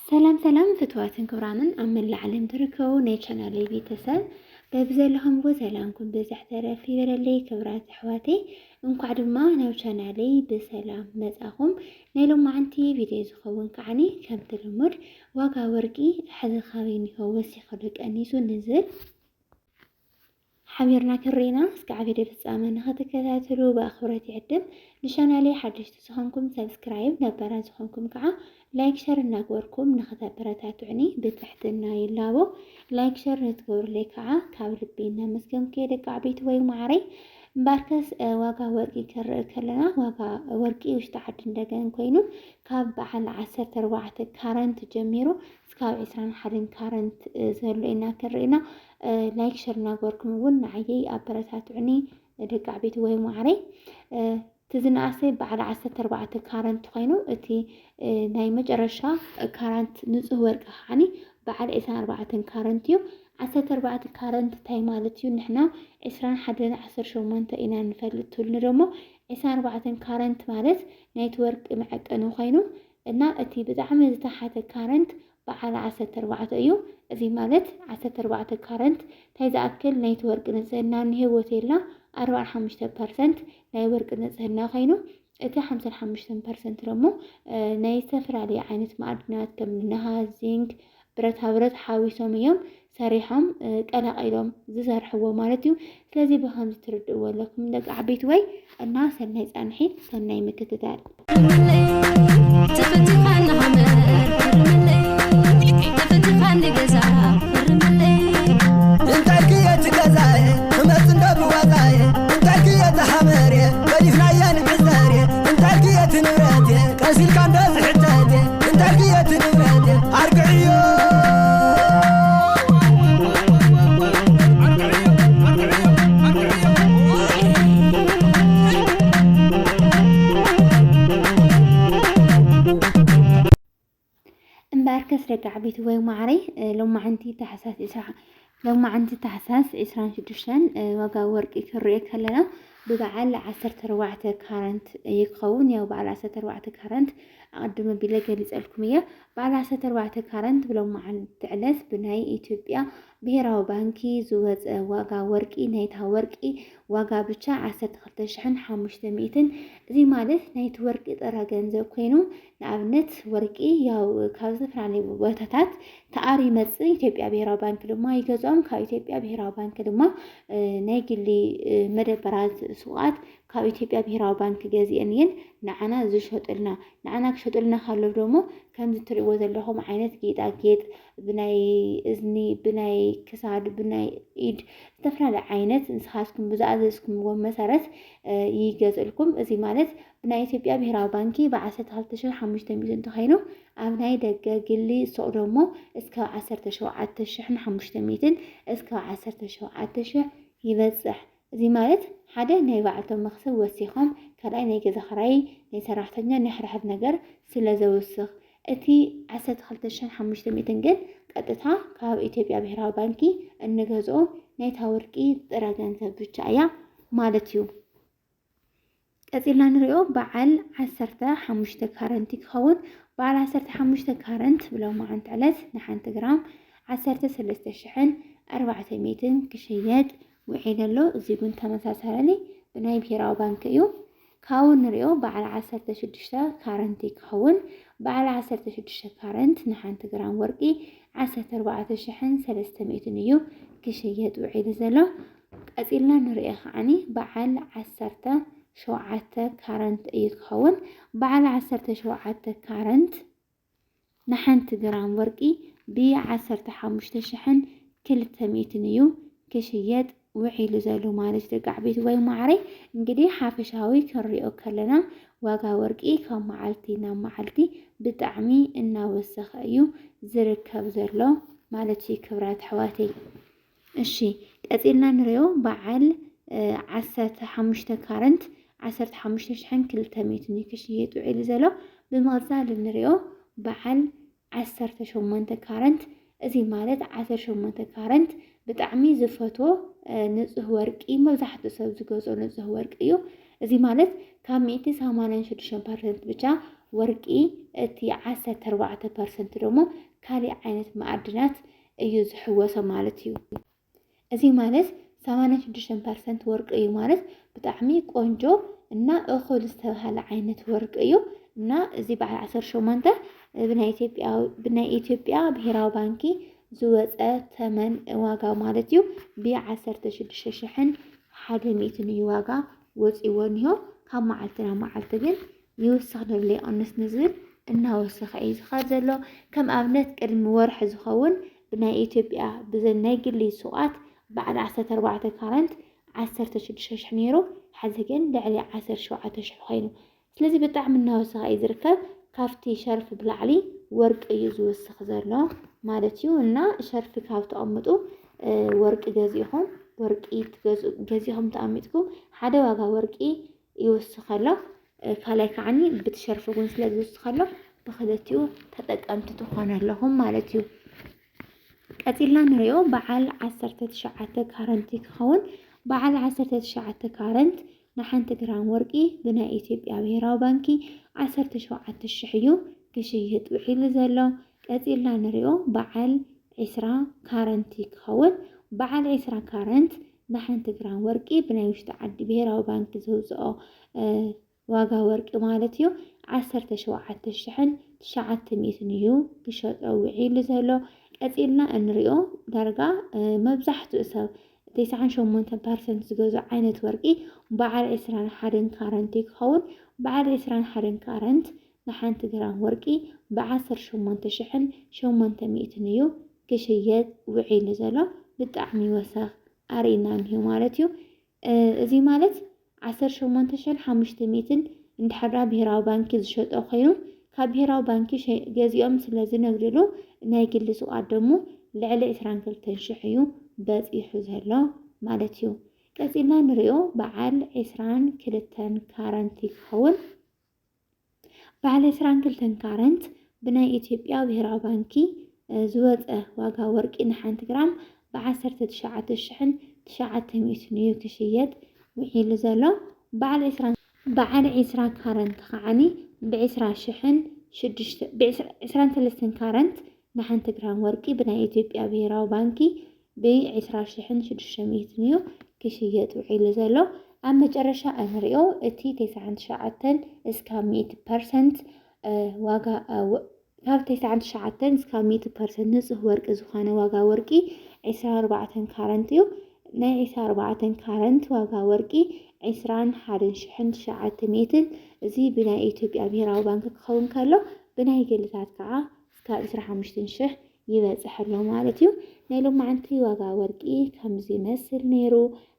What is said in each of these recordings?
سلام سلام فتواتن كبرانن أمن العالم تركو نيتشانا لي بيتسال ببزلهم وسلامكم بزحتر في برلي كبرات حواتي انقعد ما نوشانا لي بسلام مزاهم نيلو معنتي فيديو زخون كعني كم تلمر واقع ورقي حذ خاويني هو وسي خلق أنيسو نزل حميرنا كرينا اسكع فيديو تسامن هتكتاتلو بأخبرتي عدم نشانا لي حدش تسخنكم سبسكرايب نبرا زخونكم كعا لايك شير ناقوركم نخذ براتاتعني بتحتنا يلاو لايك شير نتقور لي كعا كابل بينا مسكم كيدك عبيت وي معري مباركس واقع ورقي كلنا واقع ورقي وش تحت ندقن كوينو كاب على 14 كارنت جميرو سكاب 20 حدن كارنت زهلو إنا كرينا لايك شير ناقوركم ون عيي براتاتعني دق عبيت وي معري تزناسي بعد 14 كارنت خينو اتي ناي مجرشا كارنت نصه ورقه يعني بعد 14 كارنتيو 14 كارنت تاي مالتيو نحنا 21 10 شومنت إنا نفلتو لنا 14 كارنت مالت نيتورك معقنو خينو እና እቲ ብጣዕሚ ዝተሓተ ካረንት በዓል 14 እዩ እዚ ማለት 14 ካረንት ታይ ዝኣክል ናይቲ ወርቂ ንጽህና ንህይወቴልና 45% ናይ ወርቂ ንጽህና ኮይኑ እቲ 55% ደሞ ናይ ዝተፈላለዩ ዓይነት ማዕድናት ከም ነሃስ ዚንክ ብረታ ብረት ሓዊሶም እዮም ሰሪሖም ቀላቂሎም ዝሰርሕዎ ማለት እዩ ስለዚ ብኸምዚ ትርድእዎ ኣለኩም ደቂ ዓበይቲ ወይ እና ሰናይ ጻንሒት ሰናይ ምክትታል تفتحنا حمر فرملي تفتحنا جزا فرملي انت كيت جزا ما تندب وضعي انت كيت حمري بديفنا يان عزاري انت كيت نوراتي كاسيل كان حتاتي انت كيت نوراتي ارقعيو مباركس رجع بيت وي معري لما عندي تحساس إسران شدوشان وقا ورقي كريك هلنا ببعال 14 كارنت يقوون يو بعال 14 كارنت أقدم بلغة لسألكمية بعال 14 كارنت بلو معن تعلث بناي إثيوبيا بهراو بانكي زوز وقا ورقي نايتها ورقي وقا بچا 15,500 زي مالث نايت ورقي طرا ገንዘብ ኮይኑ ንኣብነት ወርቂ ያው ካብ ዝተፈላለዩ ቦታታት ተኣሪ መጽእ ኢትዮጵያ ብሄራዊ ባንክ ድማ ይገዝኦም ካብ ኢትዮጵያ ብሄራዊ ባንክ ድማ ናይ ግሊ መደበራት ሱቃት ካብ ኢትዮጵያ ብሄራዊ ባንክ ገዚአን እየን ንዓና ዝሸጡልና ንዓና ክሸጡልና ካለው ደግሞ ከም ትርእይዎ ዘለኹም ዓይነት ጌጣጌጥ ብናይ እዝኒ ብናይ ክሳድ ብናይ ኢድ ዝተፈላለዩ ዓይነት ንስኻትኩም ብዝኣዘዝኩምዎ መሰረት ይገዝልኩም እዚ ማለት ብናይ ኢትዮጵያ ብሄራዊ ባንኪ ብ12,500 ተኸይኑ ኣብ ናይ ደገ ግሊ ሱቅ ደግሞ እስከ 17,500 እስከ 17,000 ይበጽሕ እዚ ማለት ሓደ ናይ ባዕልቶም መክሰብ ወሲኾም ካልኣይ ናይ ገዛ ኽራይ ናይ ሰራሕተኛ ናይ ሕድሕድ ነገር ስለ ዘውስኽ እቲ 12,500 ግን ቀጥታ ካብ ኢትዮጵያ ብሄራዊ ባንኪ እንገዝኦ ናይ ታወርቂ ጥረ ገንዘብ ብቻ እያ ማለት እዩ ቀፂልና ንሪኦ በዓል 15 ካረንት ክኸውን በዓል 15 ካረንት ብለው ማዓንት ዕለት ንሓንቲ ግራም 13,400 ክሽየጥ ውዒል ኣሎ እዚ ግን ተመሳሳሊ ብናይ ብሄራዊ ባንክ እዩ ካብኡ ንሪኦ በዓል 16 ካረንት ክኸውን በዓል 16 ካረንት ንሓንቲ ግራም ወርቂ 14,300 እዩ ክሽየጥ ውዒል ዘሎ ቀፂልና ንሪኦ ከዓኒ በዓል 17 ካረንት እዩ ክኸውን በዓል 17 ካረንት ንሓንቲ ግራም ወርቂ ብ15,200 እዩ ክሽየጥ ውዒሉ ዘሎ ማለት ደቂ ዓበይቲ ወይ ማዕረይ እንግዲህ ሓፈሻዊ ክንሪኦ ከለና ዋጋ ወርቂ ካብ መዓልቲ ናብ መዓልቲ ብጣዕሚ እናወሰኸ እዩ ዝርከብ ዘሎ ማለት እዩ ክብራት ኣሕዋተይ እሺ ቀፂልና ንሪኦ በዓል 15 ካረንት 15,200 ክሽየጥ ውዒሉ ዘሎ ብምቕፃል ንሪኦ በዓል 18 ካረንት እዚ ማለት 18 ካረንት ብጣዕሚ ዝፈትዎ ንጹህ ወርቂ መብዛሕትኡ ሰብ ዝገዝኦ ንጹህ ወርቂ እዩ እዚ ማለት ካብ 186% ብቻ ወርቂ እቲ 14% ደግሞ ካልእ ዓይነት ማዕድናት እዩ ዝሕወሶ ማለት እዩ። እዚ ማለት 86% ወርቂ እዩ ማለት ብጣዕሚ ቆንጆ እና እኹል ዝተባሃለ ዓይነት ወርቂ እዩ እና እዚ በዓል 18 ብናይ ኢትዮጵያ ብሄራዊ ባንኪ ዝወፀ ተመን ዋጋ ማለት እዩ ብ16,100 እዩ ዋጋ ወፂዎ እኒሆ ካብ መዓልቲ ናብ መዓልቲ ግን ይውስኽ ንብለ ይቕንስ ንዝብል እናወሰኸ እዩ ዝኸድ ዘሎ ከም ኣብነት ቅድሚ ወርሒ ዝኸውን ብናይ ኢትዮጵያ ብናይ ግሊ ሱቓት በዓል 14 ካራንት 16,000 ነይሩ ሕዚ ግን ልዕሊ 17,000 ኮይኑ ስለዚ ብጣዕሚ እናወሰኸ እዩ ዝርከብ ካብቲ ሸርፊ ብላዕሊ ወርቂ እዩ ዝውስኽ ዘሎ ማለት እዩ እና ሸርፊ ካብ ተቐምጡ ወርቂ ገዚእኹም ተቐሚጥኩም ሓደ ዋጋ ወርቂ ይውስኽ ኣሎ ካልኣይ ከዓኒ ብቲ ሸርፊ እውን ስለ ዝውስኽ ኣሎ ብክልቲኡ ተጠቀምቲ ትኾኑ ኣለኹም ማለት እዩ። ቀፂልና ንሪኦ በዓል 19 ካረንቲ ክኸውን በዓል 19 ካረንት ንሓንቲ ግራም ወርቂ ብናይ ኢትዮጵያ ብሄራዊ ባንኪ 17,000 እዩ ክሽየጥ ውዒሉ ዘሎ። ቀፂልና ንሪኦ በዓል 20 ካረንቲ ክኸውን በዓል 20 ካረንት ንሓንቲ ግራም ወርቂ ብናይ ውሽጢ ዓዲ ብሄራዊ ባንኪ ዘውፅኦ ዋጋ ወርቂ ማለት እዩ 17,900 እዩ ክሸጦ ውዒሉ ዘሎ። ቀፂልና እንሪኦ ዳርጋ መብዛሕትኡ ሰብ 98% ዝገዝኦ ዓይነት ወርቂ በዓል 21 ካረንቲ ክኸውን በዓል 21 ካረንት ንሓንቲ ግራም ወርቂ ብ18,800 እዩ ክሽየጥ ውዒሉ ዘሎ ብጣዕሚ ወሰኽ ኣርኢና እኒሄ ማለት እዩ። እዚ ማለት 18,500 እንድሕር ብሄራዊ ባንኪ ዝሸጦ ኮይኑ ካብ ብሄራዊ ባንኪ ገዚኦም ስለ ዝነግድሉ ናይ ግሊ ሱቓት ደሞ ልዕሊ 22,000 እዩ በፂሑ ዘሎ ማለት እዩ። ቀፂልና ንሪኦ በዓል 22 ካረንቲ ክኸውን በዓል 22 ካረንት ብናይ ኢትዮጵያ ብሄራዊ ባንኪ ዝወፀ ዋጋ ወርቂ ንሓንቲ ግራም ብ19,900 እዩ ክሽየጥ ውዒሉ ዘሎ። በዓል 20 ካረንት ከዓኒ ብ23 ካረንት ንሓንቲ ግራም ወርቂ ብናይ ኢትዮጵያ ብሄራዊ ባንኪ ብ20,600 እዩ ክሽየጥ ውዒሉ ዘሎ። ኣብ መጨረሻ እንሪኦ እቲ 99 እስካብ 100% ዋጋ ካብ 99 እስካብ 100% ንፁህ ወርቂ ዝኾነ ዋጋ ወርቂ 24 ካረንት እዩ። ናይ 24 ካረንት ዋጋ ወርቂ 21,900 እዚ ብናይ ኢትዮጵያ ብሄራዊ ባንኪ ክኸውን ከሎ ብናይ ግልታት ከዓ እስካብ 25,000 ይበፅሕ ኣሎ ማለት እዩ። ናይ ሎማዓንቲ ዋጋ ወርቂ ከምዚ ይመስል ነይሩ።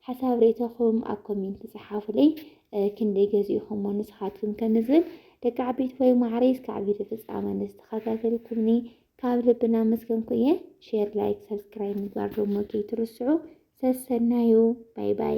ሓሳብ ሬቶኹም ኣብ ኮሜንት ተፃሓፉለይ ክንደይ ገዚእኹሞ ንስኻትኩም ከምዝብል ደቂ ዓበይቲ ወይ ማዕረይ እስካብ ቪድዮ ፍፃመ ዝተኸታተልኩምኒ ካብ ልብና መስገንኩ እየ። ሼር ላይክ ሰብስክራይብ ምግባር ደሞ ከይትርስዑ ሰሰናዩ ባይ ባይ